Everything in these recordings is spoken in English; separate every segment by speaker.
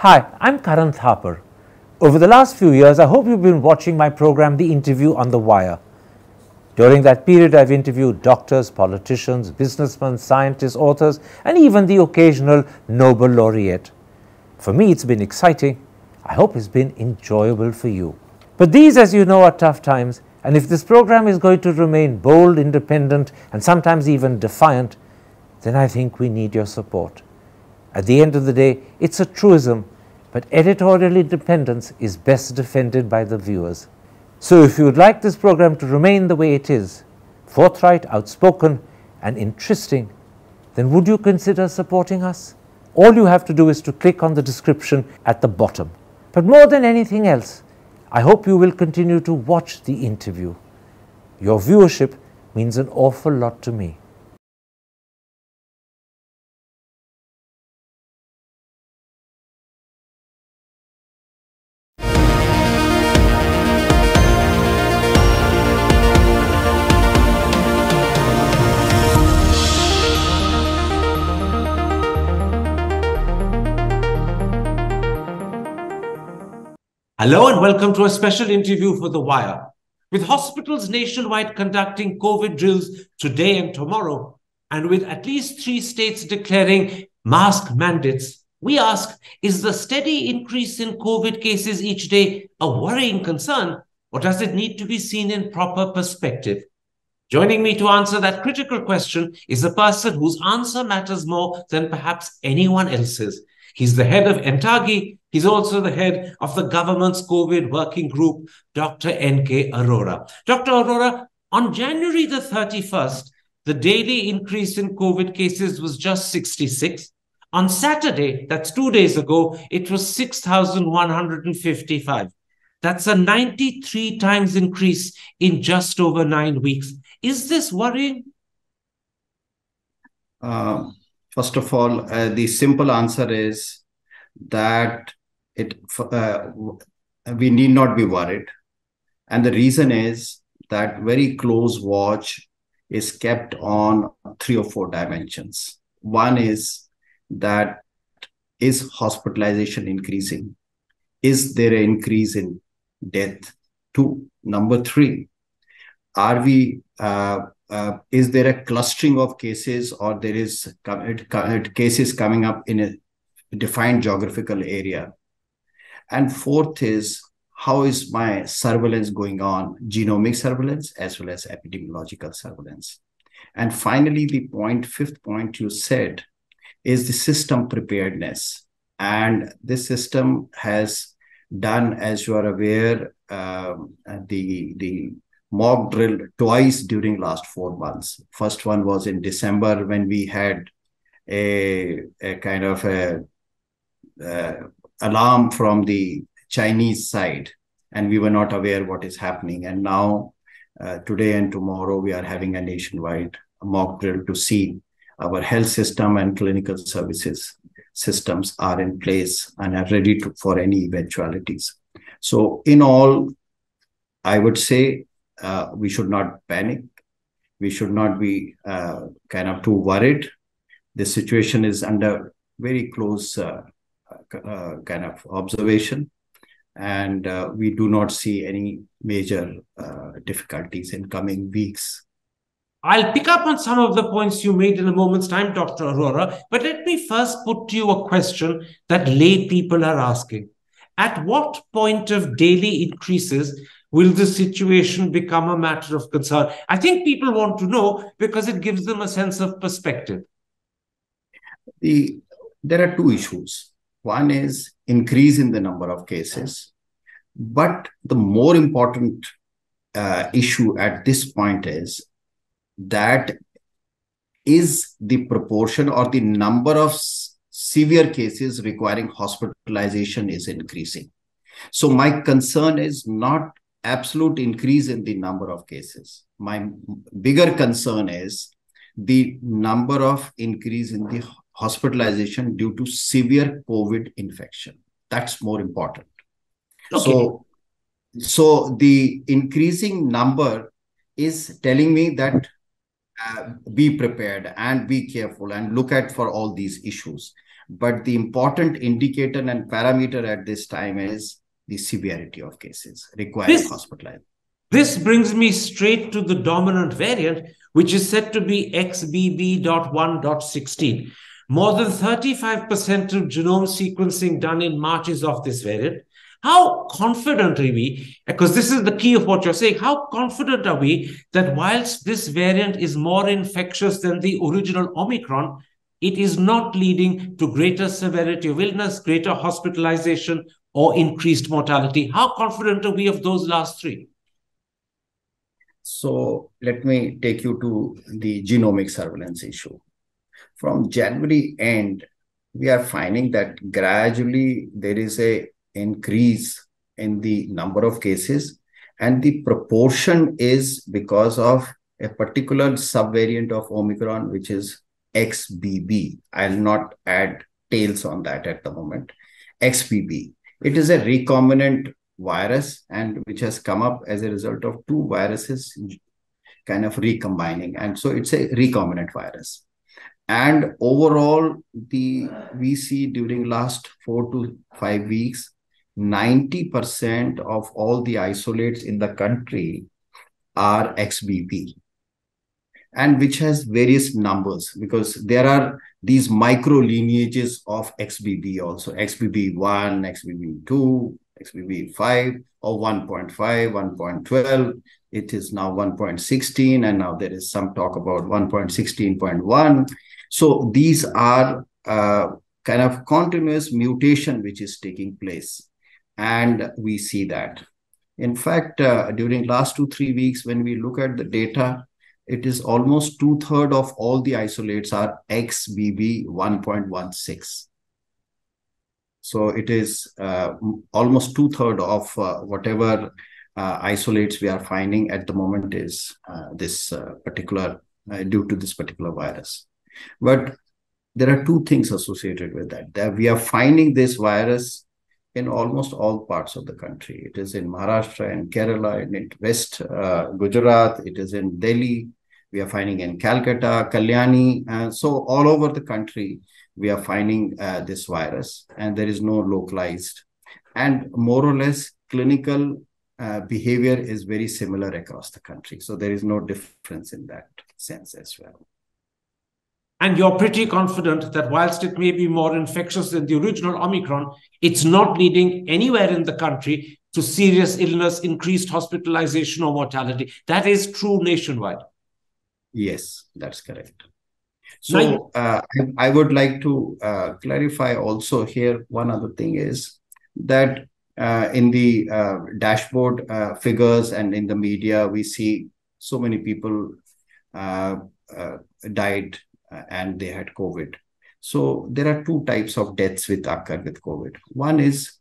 Speaker 1: Hi, I'm Karan Thapar. Over the last few years, I hope you've been watching my program, The Interview on the Wire. During that period, I've interviewed doctors, politicians, businessmen, scientists, authors, and even the occasional Nobel laureate. For me, it's been exciting. I hope it's been enjoyable for you. But these, as you know, are tough times, and if this program is going to remain bold, independent, and sometimes even defiant, then I think we need your support. At the end of the day, it's a truism, but editorial independence is best defended by the viewers. So if you would like this program to remain the way it is, forthright, outspoken, and interesting, then would you consider supporting us? All you have to do is to click on the description at the bottom. But more than anything else, I hope you will continue to watch the interview. Your viewership means an awful lot to me. Hello and welcome to a special interview for The Wire. With hospitals nationwide conducting COVID drills today and tomorrow, and with at least 3 states declaring mask mandates, we ask, is the steady increase in COVID cases each day a worrying concern, or does it need to be seen in proper perspective? Joining me to answer that critical question is a person whose answer matters more than perhaps anyone else's. He's the head of Entagi. He's also the head of the government's COVID working group, Dr. N.K. Arora. Dr. Arora, on January the 31st, the daily increase in COVID cases was just 66. On Saturday, that's 2 days ago, it was 6,155. That's a 93 times increase in just over 9 weeks. Is this worrying?
Speaker 2: First of all, the simple answer is that we need not be worried. And the reason is that very close watch is kept on 3 or 4 dimensions. One is that, is hospitalization increasing? Is there an increase in death? 2. Number 3, are we is there a clustering of cases, or there is cases coming up in a defined geographical area? And 4th is, how is my surveillance going on, genomic surveillance as well as epidemiological surveillance? And finally, the 5th point you said is the system preparedness. And this system has done, as you are aware, the mock drill twice during last 4 months. First one was in December, when we had a kind of alarm from the Chinese side, and we were not aware what is happening. And now, today and tomorrow, we are having a nationwide mock drill to see our health system and clinical services systems are in place and are ready for any eventualities. So in all, I would say, we should not panic. We should not be kind of too worried. The situation is under very close kind of observation, and we do not see any major difficulties in coming weeks.
Speaker 1: I'll pick up on some of the points you made in a moment's time, Dr. Arora, but let me first put to you a question that lay people are asking. At what point of daily increases will the situation become a matter of concern? I think people want to know because it gives them a sense of perspective.
Speaker 2: There are 2 issues. One is increase in the number of cases. But the more important issue at this point is that, is the proportion or the number of severe cases requiring hospitalization is increasing. So my concern is not absolute increase in the number of cases. My bigger concern is the number of increase in the hospitalization due to severe COVID infection. That's more important. Okay. So the increasing number is telling me that be prepared and be careful and look at for all these issues. But the important indicator and parameter at this time is the severity of cases requiring hospitalization.
Speaker 1: This brings me straight to the dominant variant, which is said to be XBB.1.16. More than 35% of genome sequencing done in March is of this variant. How confident are we, because this is the key of what you're saying, how confident are we that whilst this variant is more infectious than the original Omicron, it is not leading to greater severity of illness, greater hospitalization, or increased mortality? How confident are we of those last three?
Speaker 2: So let me take you to the genomic surveillance issue. From January end, we are finding that gradually there is an increase in the number of cases, and the proportion is because of a particular subvariant of Omicron, which is XBB. I'll not add tails on that at the moment. XBB. It is a recombinant virus, and which has come up as a result of two viruses kind of recombining. And so it's a recombinant virus. And overall, we see during last 4 to 5 weeks, 90% of all the isolates in the country are XBB, and which has various numbers, because there are these micro lineages of XBB also, XBB1, XBB2, XBB5, or 1.5, 1.12. It is now 1.16, and now there is some talk about 1.16.1. So these are kind of continuous mutation which is taking place, and we see that. In fact, during last 2-3 weeks, when we look at the data, it is almost 2/3 of all the isolates are XBB 1.16. So it is almost 2/3 of whatever isolates we are finding at the moment is this particular, due to this particular virus. But there are two things associated with that we are finding this virus in almost all parts of the country. It is in Maharashtra and Kerala, and in West Gujarat, it is in Delhi. We are finding in Calcutta, Kalyani. So all over the country, we are finding this virus, and there is no localized. And more or less, clinical behavior is very similar across the country. So there is no difference in that sense as well.
Speaker 1: And you're pretty confident that whilst it may be more infectious than the original Omicron, it's not leading anywhere in the country to serious illness, increased hospitalization, or mortality. That is true nationwide.
Speaker 2: Yes, that's correct. So I would like to clarify also here, one other thing is that in the dashboard figures and in the media, we see so many people died and they had COVID. So there are two types of deaths which occur with COVID. One is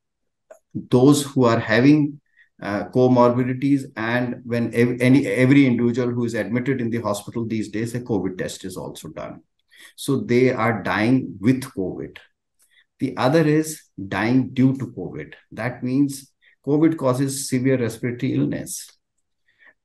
Speaker 2: those who are having comorbidities, and when every individual who is admitted in the hospital these days, a COVID test is also done. So they are dying with COVID. The other is dying due to COVID. That means COVID causes severe respiratory illness.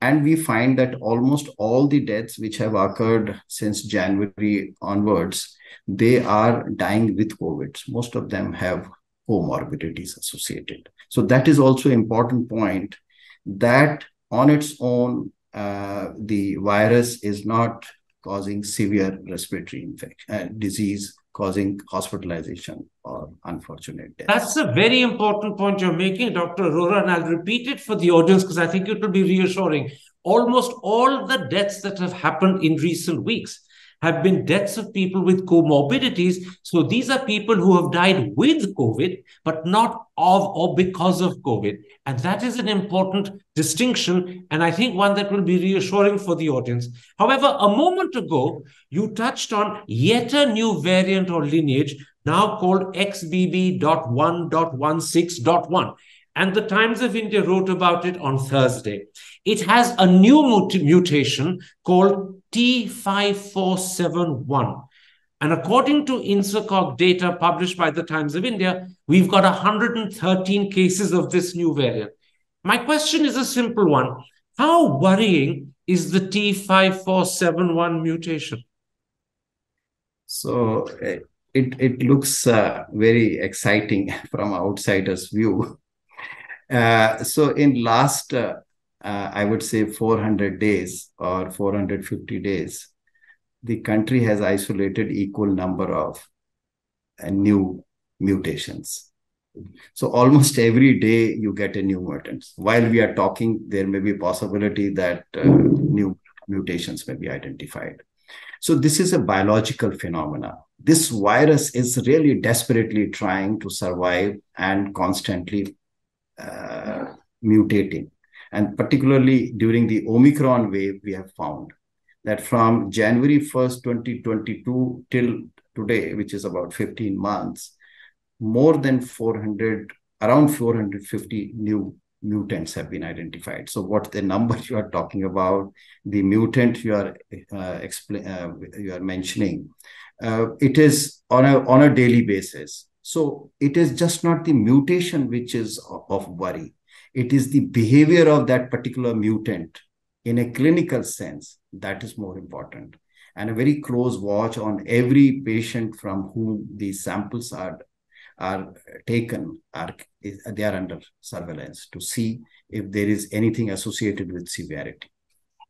Speaker 2: And we find that almost all the deaths which have occurred since January onwards, they are dying with COVID. Most of them have comorbidities associated. So that is also an important point, that on its own, the virus is not causing severe respiratory infection, disease, causing hospitalization or unfortunate deaths.
Speaker 1: That's a very important point you're making, Dr. Arora, and I'll repeat it for the audience because I think it will be reassuring. Almost all the deaths that have happened in recent weeks have been deaths of people with comorbidities. So these are people who have died with COVID, but not of or because of COVID. And that is an important distinction, and I think one that will be reassuring for the audience. However, a moment ago, you touched on yet a new variant or lineage, now called XBB.1.16.1. And the Times of India wrote about it on Thursday. It has a new mutation called T5471. And according to INSACOG data published by the Times of India, we've got 113 cases of this new variant. My question is a simple one. How worrying is the T5471 mutation?
Speaker 2: So it looks very exciting from outsider's view. So in last, I would say 400 days or 450 days, the country has isolated equal number of new mutations. So almost every day you get a new mutant. While we are talking, there may be a possibility that new mutations may be identified. So this is a biological phenomena. This virus is really desperately trying to survive and constantly mutating. And particularly during the Omicron wave, we have found that from January 1st, 2022 till today, which is about 15 months, more than 400, around 450 new mutants have been identified. So what the number you are talking about, the mutant you are mentioning, it is on a daily basis. So it is just not the mutation which is of worry. It is the behavior of that particular mutant in a clinical sense that is more important. And a very close watch on every patient from whom these samples are taken, they are under surveillance to see if there is anything associated with severity.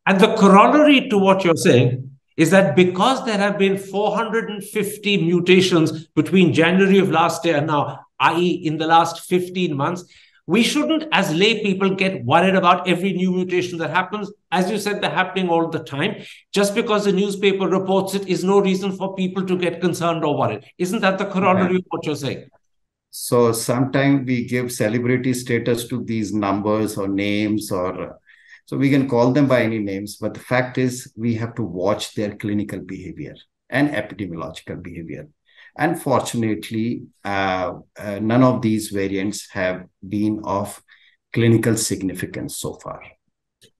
Speaker 1: And the corollary to what you're saying is that because there have been 450 mutations between January of last year and now, i.e. in the last 15 months, we shouldn't, as lay people, get worried about every new mutation that happens. As you said, they're happening all the time. Just because the newspaper reports it is no reason for people to get concerned or worried. Isn't that the corollary of what you're saying?
Speaker 2: So sometimes we give celebrity status to these numbers or names, or so we can call them by any names. But the fact is, we have to watch their clinical behavior and epidemiological behavior. Unfortunately, none of these variants have been of clinical significance so far.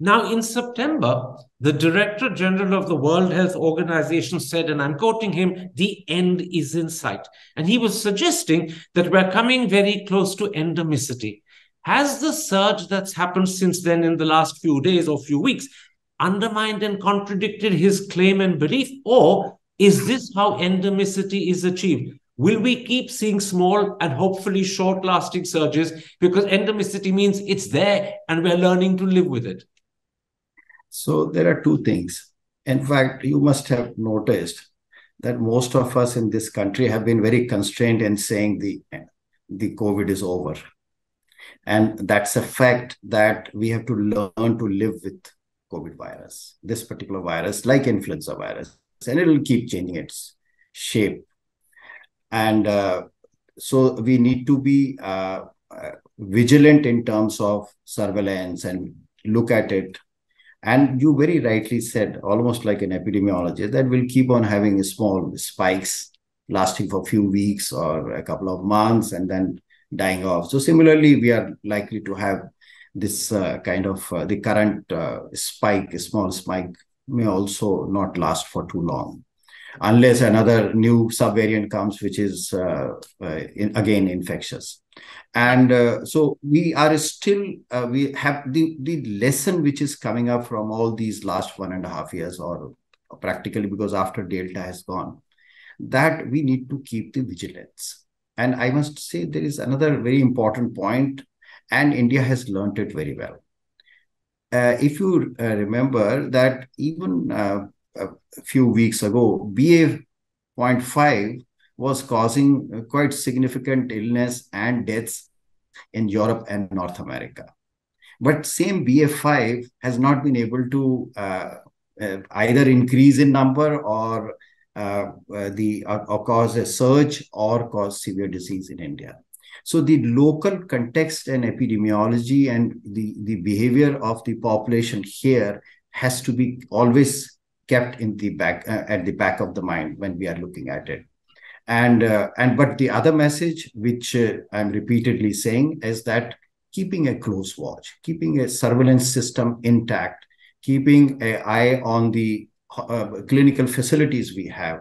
Speaker 1: Now, in September, the Director General of the World Health Organization said, and I'm quoting him, the end is in sight. And he was suggesting that we're coming very close to endemicity. Has the surge that's happened since then in the last few days or few weeks undermined and contradicted his claim and belief? Or is this how endemicity is achieved? Will we keep seeing small and hopefully short-lasting surges because endemicity means it's there and we're learning to live with it?
Speaker 2: So there are two things. In fact, you must have noticed that most of us in this country have been very constrained in saying the COVID is over. And that's a fact that we have to learn to live with COVID virus, this particular virus, like influenza virus, and it will keep changing its shape. And so we need to be vigilant in terms of surveillance and look at it. And you very rightly said, almost like an epidemiologist, that we'll keep on having small spikes lasting for a few weeks or a couple of months and then dying off. So similarly, we are likely to have this kind of the current spike, a small spike, may also not last for too long, unless another new subvariant comes, which is again infectious. And so we are still, we have the lesson which is coming up from all these last 1.5 years, or practically because after Delta has gone, that we need to keep the vigilance. And I must say there is another very important point, and India has learned it very well. If you remember that even a few weeks ago, BA.5 was causing quite significant illness and deaths in Europe and North America. But same BA.5 has not been able to either increase in number or cause a surge or cause severe disease in India. So the local context and epidemiology and the behavior of the population here has to be always kept in the back at the back of the mind when we are looking at it. But the other message, which I'm repeatedly saying, is that keeping a close watch, keeping a surveillance system intact, keeping an eye on the clinical facilities we have,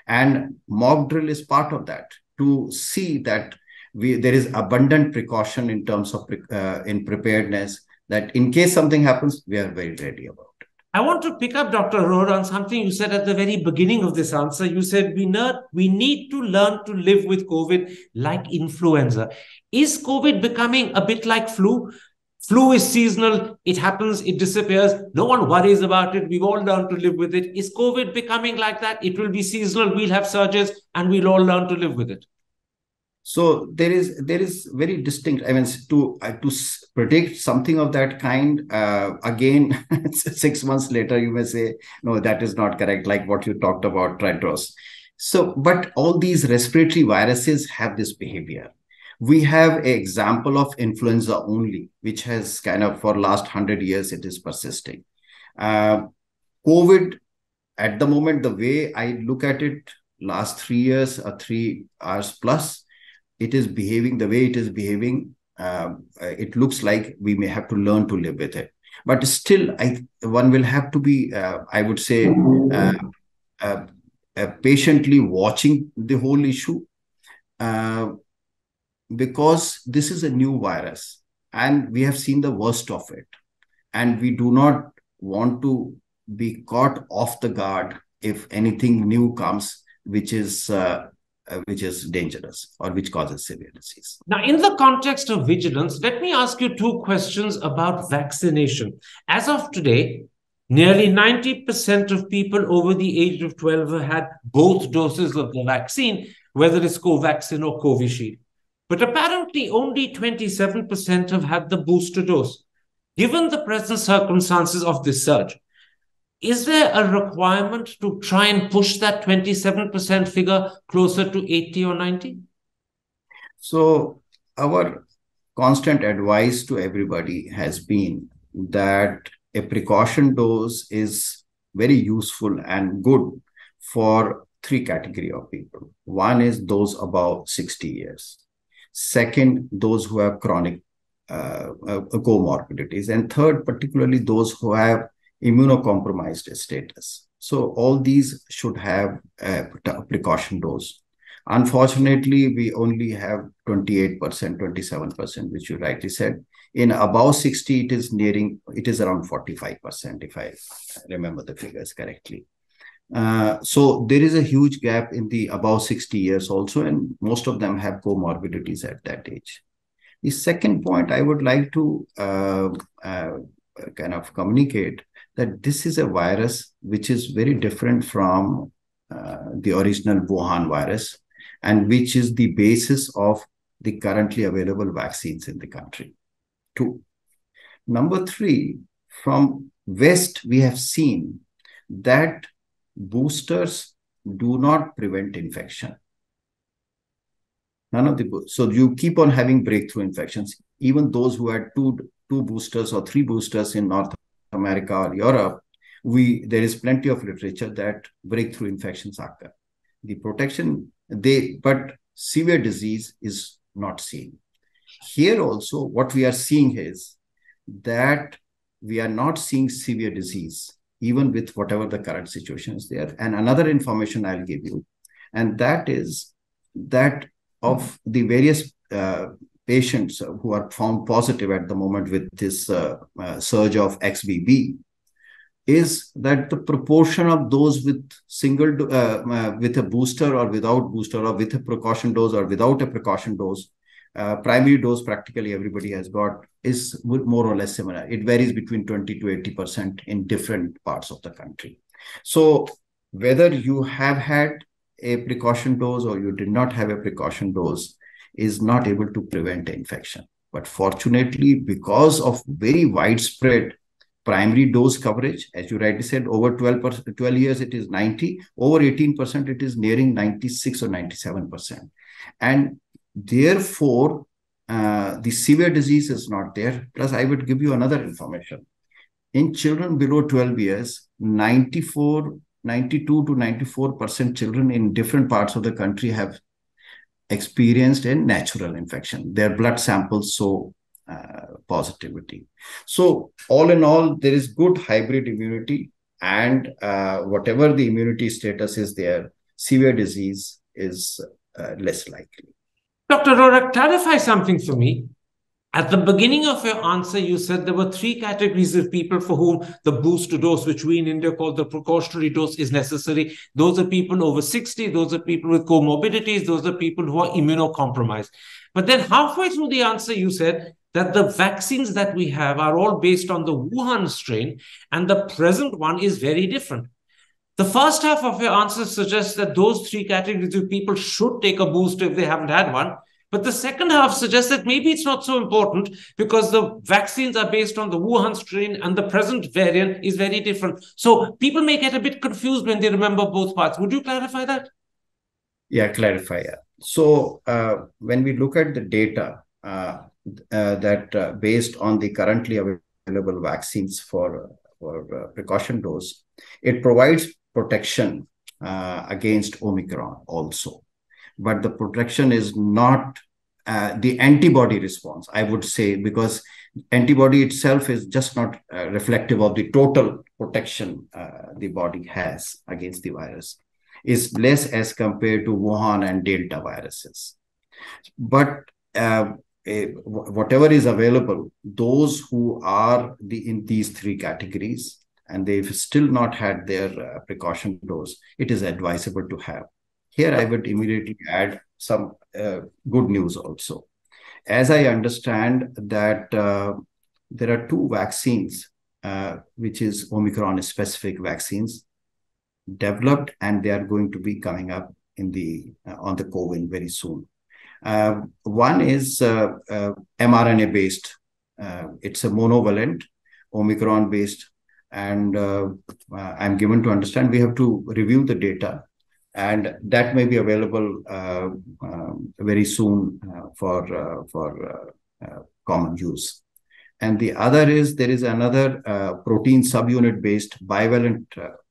Speaker 2: and mock drill is part of that, to see that there is abundant precaution in terms of in preparedness, that in case something happens, we are very ready about it.
Speaker 1: I want to pick up, Dr. Arora, on something you said at the very beginning of this answer. You said we need to learn to live with COVID like influenza. Is COVID becoming a bit like flu? Flu is seasonal, it happens, it disappears, no one worries about it, we've all learned to live with it. Is COVID becoming like that? It will be seasonal, we'll have surges, and we'll all learn to live with it.
Speaker 2: So there is very distinct. I mean, to predict something of that kind again, 6 months later, you may say, no, that is not correct. Like what you talked about, Tritros. So, but all these respiratory viruses have this behavior. We have an example of influenza only, which has kind of for last 100 years it is persisting. Uh, COVID at the moment, the way I look at it, last 3 years or 3 hours plus, it is behaving the way it is behaving. It looks like we may have to learn to live with it. But still, one will have to be, I would say, uh, patiently watching the whole issue uh, because this is a new virus and we have seen the worst of it. And we do not want to be caught off the guard if anything new comes, which is dangerous or which causes severe disease.
Speaker 1: Now, in the context of vigilance, let me ask you two questions about vaccination. As of today, nearly 90% of people over the age of 12 have had both doses of the vaccine, whether it's Covaxin or Covishield. But apparently, only 27% have had the booster dose. Given the present circumstances of this surge, is there a requirement to try and push that 27% figure closer to 80 or 90?
Speaker 2: So our constant advice to everybody has been that a precaution dose is very useful and good for three categories of people. One is those above 60 years. Second, those who have chronic comorbidities. And third, particularly those who have immunocompromised status. So all these should have a precaution dose. Unfortunately, we only have 28%, 27%, which you rightly said. In above 60, it is around 45%, if I remember the figures correctly. So there is a huge gap in the above 60 years also, and most of them have comorbidities at that age. The second point I would like to kind of communicate that this is a virus which is very different from the original Wuhan virus, and which is the basis of the currently available vaccines in the country. Two. Number three, from West, we have seen that boosters do not prevent infection. None of the so you keep on having breakthrough infections. Even those who had two boosters or three boosters in North America or Europe, there is plenty of literature that breakthrough infections occur. The protection, but severe disease is not seen. Here also, what we are seeing is that we are not seeing severe disease, even with whatever the current situation is there. And another information I'll give you, and that is that of the various patients who are found positive at the moment with this surge of XBB, is that the proportion of those with with a booster or without booster, or with a precaution dose or without a precaution dose, primary dose practically everybody has got, is more or less similar. It varies between 20 to 80% in different parts of the country. So whether you have had a precaution dose or you did not have a precaution dose is not able to prevent infection. But fortunately, because of very widespread primary dose coverage, as you rightly said, over 12 years, it is 90, over 18%, it is nearing 96 or 97%. And therefore, the severe disease is not there. Plus, I would give you another information. In children below 12 years, 92 to 94% children in different parts of the country have experienced a natural infection. Their blood samples show positivity. So all in all, there is good hybrid immunity, and whatever the immunity status is there, severe disease is less likely.
Speaker 1: Dr. Arora, clarify something for me. At the beginning of your answer, you said there were three categories of people for whom the booster dose, which we in India call the precautionary dose, is necessary. Those are people over 60, those are people with comorbidities, those are people who are immunocompromised. But then halfway through the answer, you said that the vaccines that we have are all based on the Wuhan strain, and the present one is very different. The first half of your answer suggests that those three categories of people should take a booster if they haven't had one. But the second half suggests that maybe it's not so important because the vaccines are based on the Wuhan strain and the present variant is very different. So people may get a bit confused when they remember both parts. Would you clarify that?
Speaker 2: Yeah, clarify. Yeah. So when we look at the data that based on the currently available vaccines for precaution dose, it provides protection against Omicron also. But the protection is not the antibody response, I would say, because antibody itself is just not reflective of the total protection the body has against the virus, is less as compared to Wuhan and Delta viruses. But whatever is available, those who are in these three categories, and they've still not had their precaution dose, it is advisable to have. Here, I would immediately add some good news also. As I understand that there are two vaccines, which is Omicron-specific vaccines, developed, and they are going to be coming up on the COVID very soon. One is mRNA-based. It's a monovalent, Omicron-based, and I'm given to understand we have to review the data, and that may be available very soon for common use. And the other is there is another protein subunit-based bivalent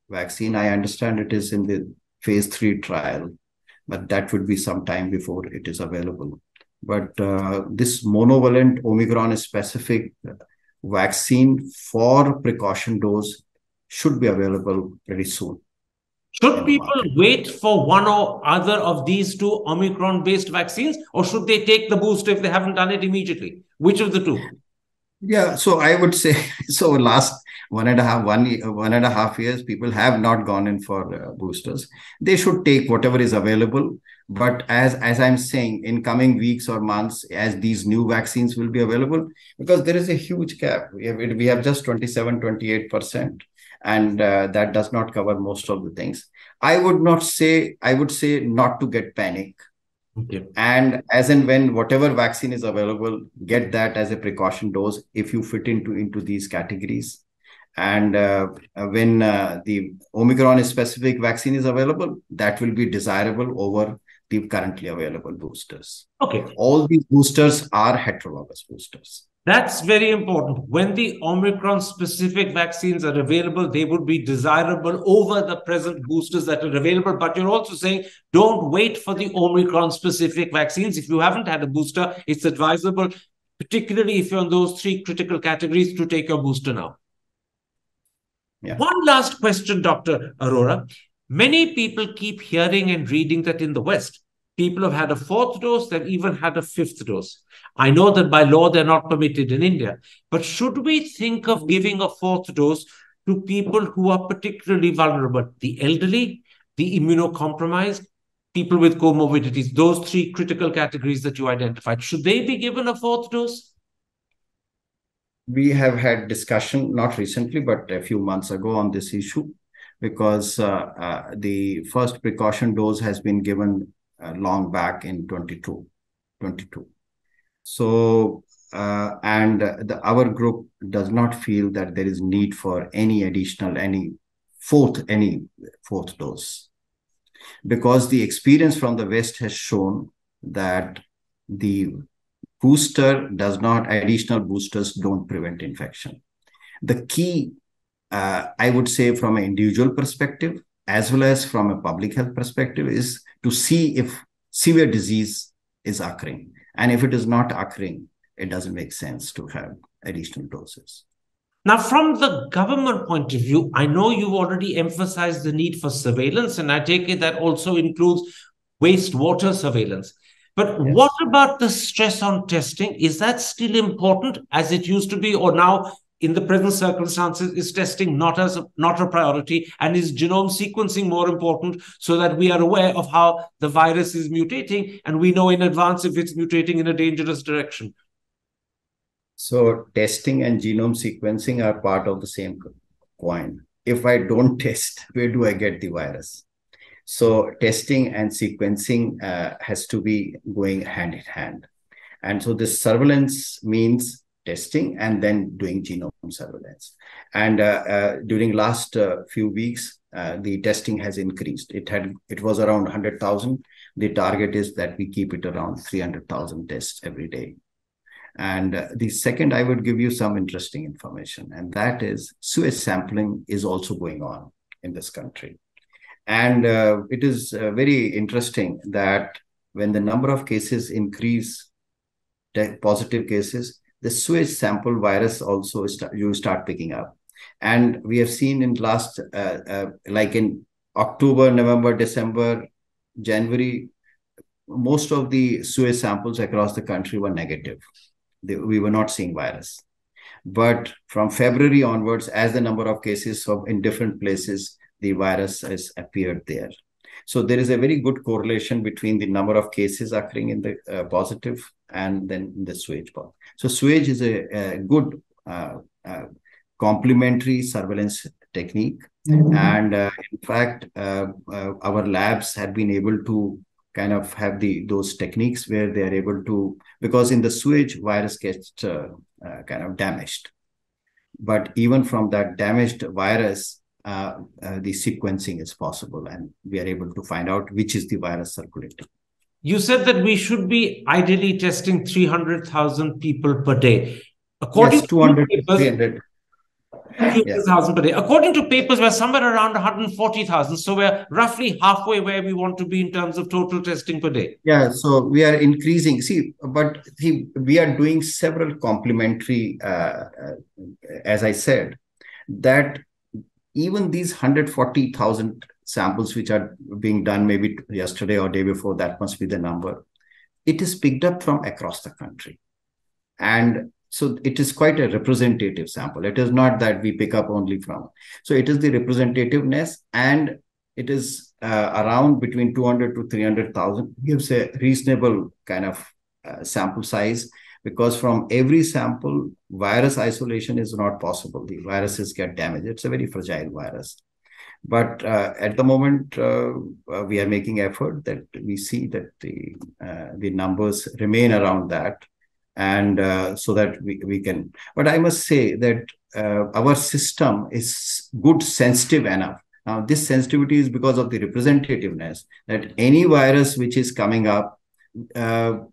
Speaker 2: vaccine. I understand it is in the phase 3 trial, but that would be some time before it is available. But this monovalent Omicron-specific vaccine for precaution dose should be available very soon.
Speaker 1: Should people wait for one or other of these two Omicron-based vaccines, or should they take the booster if they haven't done it immediately? Which of the two?
Speaker 2: Yeah, so I would say, so last one and a half years, people have not gone in for boosters. They should take whatever is available. But as I'm saying, in coming weeks or months, as these new vaccines will be available, because there is a huge gap. We have just 27, 28%. And that does not cover most of the things. I would say not to get panic. Okay. And as and when whatever vaccine is available, get that as a precaution dose if you fit into these categories. And when the Omicron-specific vaccine is available, that will be desirable over the currently available boosters.
Speaker 1: Okay.
Speaker 2: All these boosters are heterologous boosters.
Speaker 1: That's very important. When the Omicron-specific vaccines are available, they would be desirable over the present boosters that are available. But you're also saying don't wait for the Omicron-specific vaccines. If you haven't had a booster, it's advisable, particularly if you're in those three critical categories, to take your booster now. Yeah. One last question, Dr. Arora. Many people keep hearing and reading that in the West, people have had a fourth dose, they've even had a fifth dose. I know that by law, they're not permitted in India. But should we think of giving a fourth dose to people who are particularly vulnerable? The elderly, the immunocompromised, people with comorbidities, those three critical categories that you identified. Should they be given a fourth dose?
Speaker 2: We have had discussion, not recently, but a few months ago on this issue, because the first precaution dose has been given long back in 22. So, our group does not feel that there is need for any fourth dose, because the experience from the West has shown that the additional boosters don't prevent infection. The key, I would say, from an individual perspective, as well as from a public health perspective, is to see if severe disease is occurring. And if it is not occurring, it doesn't make sense to have additional doses.
Speaker 1: Now, from the government point of view, I know you've already emphasized the need for surveillance, and I take it that also includes wastewater surveillance. But
Speaker 2: Yes.
Speaker 1: what about the stress on testing? Is that still important as it used to be, or now in the present circumstances is testing not a priority, and is genome sequencing more important so that we are aware of how the virus is mutating and we know in advance if it's mutating in a dangerous direction?
Speaker 2: So testing and genome sequencing are part of the same coin. If I don't test, where do I get the virus? So testing and sequencing has to be going hand in hand. And so this surveillance means testing and then doing genome surveillance. And during last few weeks, the testing has increased. It was around 100,000. The target is that we keep it around 300,000 tests every day. And the second, I would give you some interesting information, and that is sewage sampling is also going on in this country. And it is very interesting that when the number of cases increase, positive cases, the sewage sample virus also you start picking up. And we have seen in last, like in October, November, December, January, most of the sewage samples across the country were negative. We were not seeing virus. But from February onwards, as the number of cases in different places, the virus has appeared there. So there is a very good correlation between the number of cases occurring in the positive and then the sewage part. So sewage is a good complementary surveillance technique. Mm-hmm. And in fact, our labs have been able to kind of have those techniques where they are able to, because in the sewage, virus gets kind of damaged. But even from that damaged virus, the sequencing is possible, and we are able to find out which is the virus circulating.
Speaker 1: You said that we should be ideally testing 300,000 people per day. According
Speaker 2: yes, 200
Speaker 1: to papers,
Speaker 2: 300.
Speaker 1: 300,000 per day. According to papers, we're somewhere around 140,000. So we're roughly halfway where we want to be in terms of total testing per day.
Speaker 2: Yeah, so we are increasing. We are doing several complementary, as I said, that even these 140,000 samples which are being done maybe yesterday or day before, that must be the number. It is picked up from across the country. And so it is quite a representative sample. It is not that we pick up only from. So it is the representativeness, and it is around between 200 to 300,000. Gives a reasonable kind of sample size, because from every sample, virus isolation is not possible. The viruses get damaged. It's a very fragile virus. But at the moment, we are making effort that we see that the numbers remain around that. And so that we can, but I must say that our system is good, sensitive enough. Now, this sensitivity is because of the representativeness, that any virus which is coming up,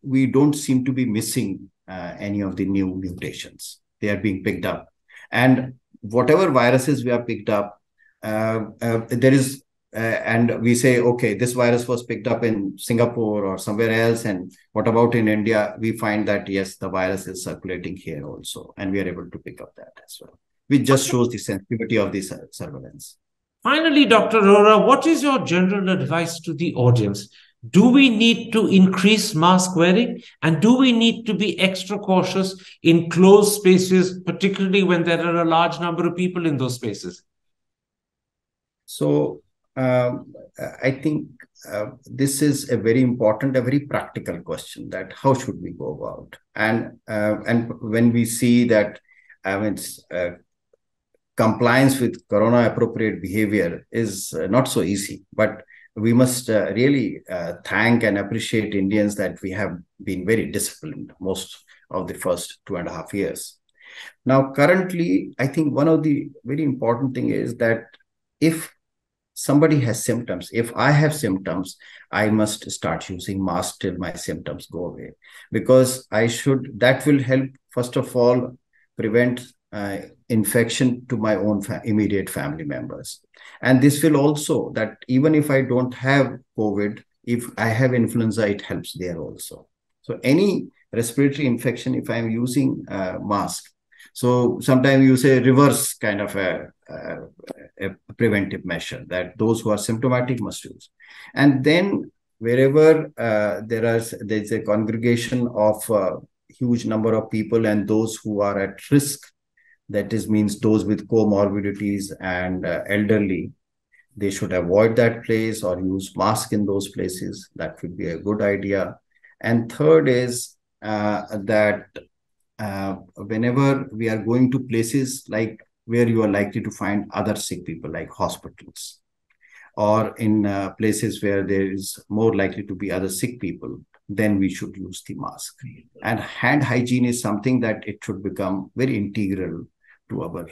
Speaker 2: we don't seem to be missing any of the new mutations. They are being picked up. And whatever viruses we have picked up, there is, and we say, okay, this virus was picked up in Singapore or somewhere else. And what about in India? We find that, yes, the virus is circulating here also. And we are able to pick up that as well, which just shows the sensitivity of the surveillance.
Speaker 1: Finally, Dr. Arora, what is your general advice to the audience? Do we need to increase mask wearing? And do we need to be extra cautious in closed spaces, particularly when there are a large number of people in those spaces?
Speaker 2: So I think this is a very important, a very practical question, that how should we go about? And when we see that compliance with corona appropriate behavior is not so easy, but we must really thank and appreciate Indians that we have been very disciplined most of the first 2.5 years. Now, currently, I think one of the very important thing is that if somebody has symptoms, if I have symptoms, I must start using mask till my symptoms go away, because that will help, first of all, prevent infection to my own immediate family members. And this will also, that even if I don't have COVID, if I have influenza, it helps there also. So any respiratory infection, if I'm using mask, so sometimes you say reverse kind of a preventive measure, that those who are symptomatic must use. And then wherever there's a congregation of huge number of people and those who are at risk, that is means those with comorbidities and elderly, they should avoid that place or use mask in those places. That would be a good idea. And third is that whenever we are going to places like where you are likely to find other sick people, like hospitals, or in places where there is more likely to be other sick people, then we should use the mask. And hand hygiene is something that it should become very integral to our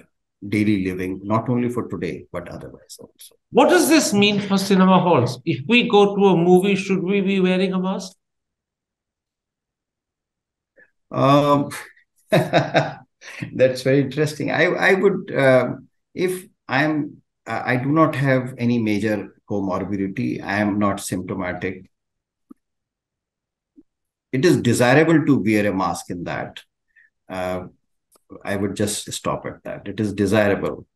Speaker 2: daily living, not only for today, but otherwise also.
Speaker 3: What does this mean for cinema halls? If we go to a movie, should we be wearing a mask?
Speaker 2: That's very interesting. I would, if I do not have any major comorbidity, I am not symptomatic. It is desirable to wear a mask in that. I would just stop at that. It is desirable.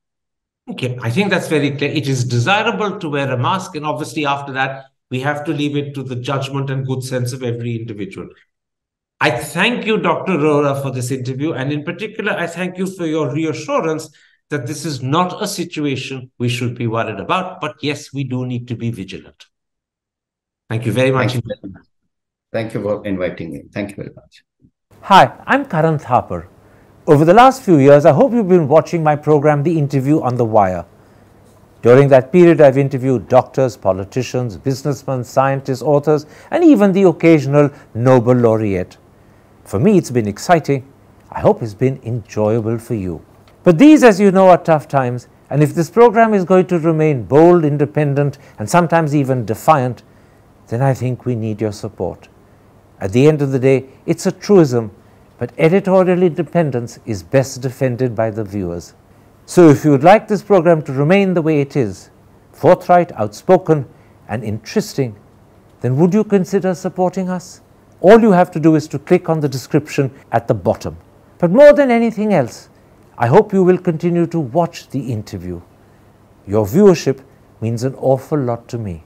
Speaker 3: Okay, I think that's very clear. It is desirable to wear a mask, and obviously after that, we have to leave it to the judgment and good sense of every individual. I thank you, Dr. Arora, for this interview, and in particular, I thank you for your reassurance that this is not a situation we should be worried about, but yes, we do need to be vigilant. Thank you very much.
Speaker 2: Thank you for inviting me. Thank you very much.
Speaker 1: Hi, I'm Karan Thapar. Over the last few years, I hope you've been watching my program, The Interview on the Wire. During that period, I've interviewed doctors, politicians, businessmen, scientists, authors, and even the occasional Nobel laureate. For me, it's been exciting. I hope it's been enjoyable for you. But these, as you know, are tough times, and if this program is going to remain bold, independent, and sometimes even defiant, then I think we need your support. At the end of the day, it's a truism, but editorial independence is best defended by the viewers. So if you would like this program to remain the way it is, forthright, outspoken, and interesting, then would you consider supporting us? All you have to do is to click on the description at the bottom. But more than anything else, I hope you will continue to watch The Interview. Your viewership means an awful lot to me.